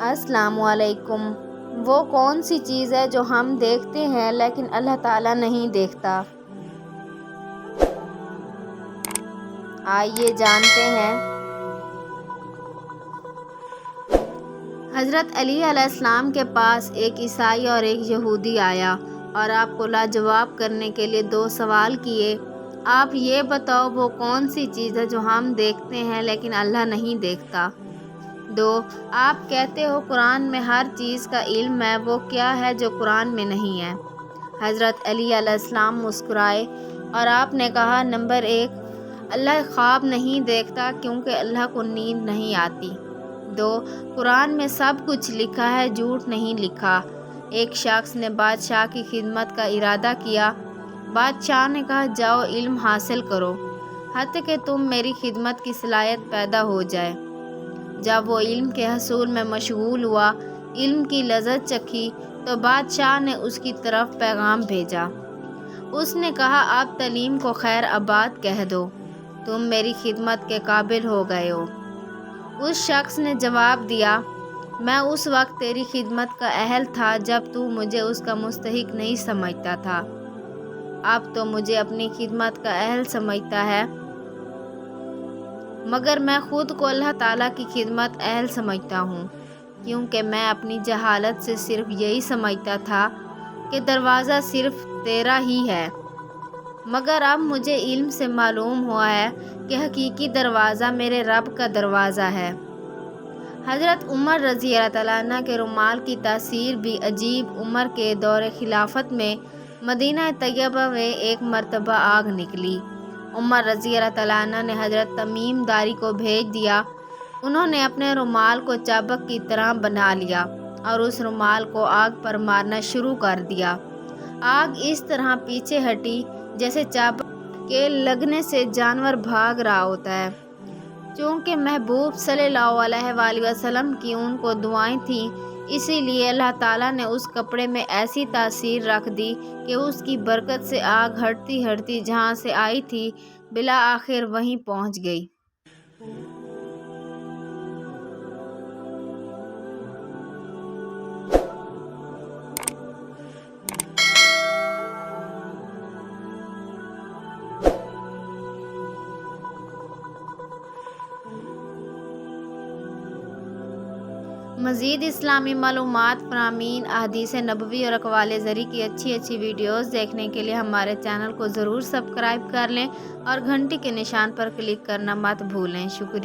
السلام علیکم۔ وہ کون سی چیز ہے جو ہم دیکھتے ہیں لیکن اللہ تعالیٰ نہیں دیکھتا؟ آئیے جانتے ہیں۔ حضرت علی علیہ السلام کے پاس ایک عیسائی اور ایک یہودی آیا اور آپ کو لاجواب کرنے کے لیے 2 سوال کیے۔ آپ یہ بتاؤ وہ کون سی چیز ہے جو ہم دیکھتے ہیں لیکن اللہ نہیں دیکھتا؟ 2. آپ کہتے ہو قرآن میں ہر چیز کا علم ہے، وہ کیا ہے جو قرآن میں نہیں ہے؟ حضرت علی علیہ السلام مسکرائے اور آپ نے کہا، نمبر 1، اللہ خواب نہیں دیکھتا کیونکہ اللہ کو نیند نہیں آتی۔ 2. قرآن میں سب کچھ لکھا ہے، جھوٹ نہیں لکھا۔ ایک شخص نے بادشاہ کی خدمت کا ارادہ کیا۔ بادشاہ نے کہا، جاؤ علم حاصل کرو حتیٰ کہ تم میری خدمت کی صلاحیت پیدا ہو جائے۔ جب وہ علم کے حصول میں مشغول ہوا، علم کی لذت چکھی، تو بادشاہ نے اس کی طرف پیغام بھیجا۔ اس نے کہا، آپ تعلیم کو خیر آباد کہہ دو، تم میری خدمت کے قابل ہو گئے ہو۔ اس شخص نے جواب دیا، میں اس وقت تیری خدمت کا اہل تھا جب تو مجھے اس کا مستحق نہیں سمجھتا تھا، اب تو مجھے اپنی خدمت کا اہل سمجھتا ہے، مگر میں خود کو اللہ تعالیٰ کی خدمت اہل سمجھتا ہوں، کیونکہ میں اپنی جہالت سے صرف یہی سمجھتا تھا کہ دروازہ صرف تیرا ہی ہے، مگر اب مجھے علم سے معلوم ہوا ہے کہ حقیقی دروازہ میرے رب کا دروازہ ہے۔ حضرت عمر رضی اللہ تعالیٰ عنہ کے رومال کی تاثیر بھی عجیب۔ عمر کے دور خلافت میں مدینہ طیبہ میں ایک مرتبہ آگ نکلی۔ عمر رضی اللہ تعالیٰ عنہ نے حضرت تمیم داری کو بھیج دیا۔ انہوں نے اپنے رومال کو چابک کی طرح بنا لیا اور اس رومال کو آگ پر مارنا شروع کر دیا۔ آگ اس طرح پیچھے ہٹی جیسے چابک کے لگنے سے جانور بھاگ رہا ہوتا ہے۔ چونکہ محبوب صلی اللہ علیہ وآلہ وسلم کی ان کو دعائیں تھیں، اسی لیے اللہ تعالیٰ نے اس کپڑے میں ایسی تاثیر رکھ دی کہ اس کی برکت سے آگ ہٹتی ہٹتی جہاں سے آئی تھی بالآخر وہیں پہنچ گئی۔ مزید اسلامی معلومات، فرامین، احادیث نبوی اور اقوال زرعی کی اچھی ویڈیوز دیکھنے کے لیے ہمارے چینل کو ضرور سبسکرائب کر لیں اور گھنٹی کے نشان پر کلک کرنا مت بھولیں۔ شکریہ۔